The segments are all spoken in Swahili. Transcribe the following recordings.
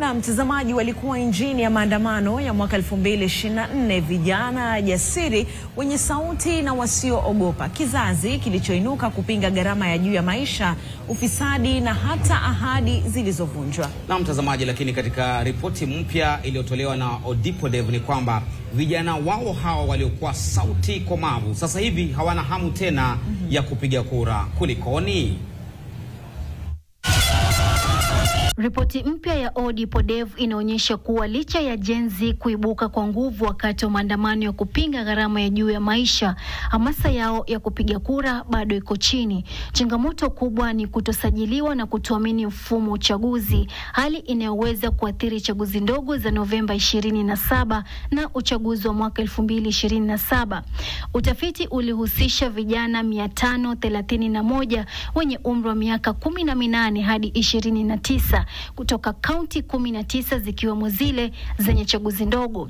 Na mtazamaji, walikuwa injini ya maandamano ya mwaka 2024, vijana jasiri wenye sauti na wasioogopa, kizazi kilichoinuka kupinga gharama ya juu ya maisha, ufisadi na hata ahadi zilizovunjwa. Na mtazamaji, lakini katika ripoti mpya iliyotolewa na ODIPODEV ni kwamba vijana wao hawa waliokuwa sauti komavu sasa hivi hawana hamu tena ya kupiga kura. Kulikoni? Ripoti mpya ya ODIPODEV inaonyesha kuwa licha ya Gen Z kuibuka kwa nguvu wakati wa maandamano ya kupinga gharama ya juu ya maisha, hamasa yao ya kupiga kura bado iko chini. Changamoto kubwa ni kutosajiliwa na kutoamini mfumo wa uchaguzi, hali inayoweza kuathiri chaguzi ndogo za Novemba 27 na uchaguzi wa mwaka 2027. Utafiti ulihusisha vijana 531 wenye umri wa miaka 18 hadi 29 kutoka kaunti 19 zikiwemo zile zenye chaguzi ndogo.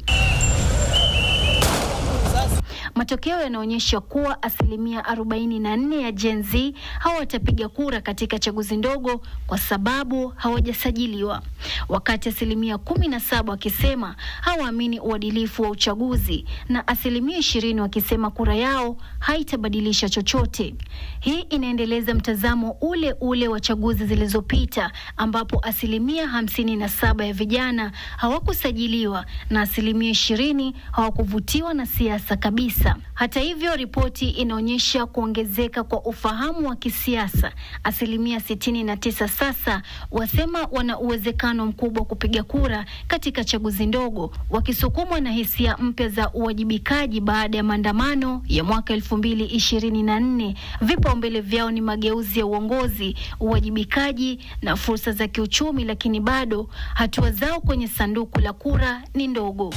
Matokeo yanaonyesha kuwa 44% ya Gen Z hawatapiga kura katika chaguzi ndogo kwa sababu hawajasajiliwa, wakati 17% wakisema hawaamini uadilifu wa uchaguzi na 20% wakisema kura yao haitabadilisha chochote. Hii inaendeleza mtazamo ule ule wa chaguzi zilizopita, ambapo 57% ya vijana hawakusajiliwa na 20% hawakuvutiwa na siasa kabisa. Hata hivyo, ripoti inaonyesha kuongezeka kwa ufahamu wa kisiasa. 69% sasa wasema wana uwezekano mkubwa kupiga kura katika chaguzi ndogo, wakisukumwa na hisia mpya za uwajibikaji baada ya maandamano ya mwaka 2024. Vipaumbele vyao ni mageuzi ya uongozi, uwajibikaji na fursa za kiuchumi, lakini bado hatua zao kwenye sanduku la kura ni ndogo.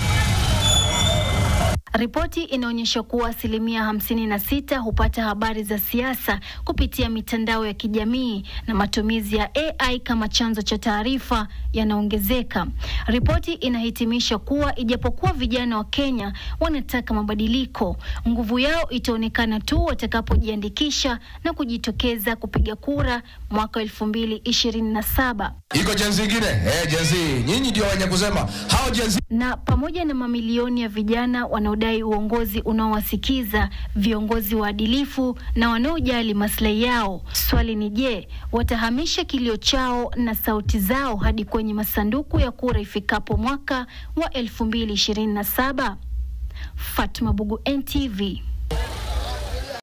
Ripoti inaonyesha kuwa 56% hupata habari za siasa kupitia mitandao ya kijamii na matumizi ya AI kama chanzo cha taarifa yanaongezeka. Ripoti inahitimisha kuwa ijapokuwa vijana wa Kenya wanataka mabadiliko, nguvu yao itaonekana tu watakapojiandikisha na kujitokeza kupiga kura mwaka 2027. Iko Gen Z ingine? Gen Z, nyinyi ndio wenye kusema. Hao Gen Z. Na pamoja na mamilioni ya vijana wanaodai uongozi unaowasikiza, viongozi waadilifu na wanaojali maslahi yao, swali ni je, watahamisha kilio chao na sauti zao hadi kwenye masanduku ya kura ifikapo mwaka wa 2027? Fatma Bugu, NTV.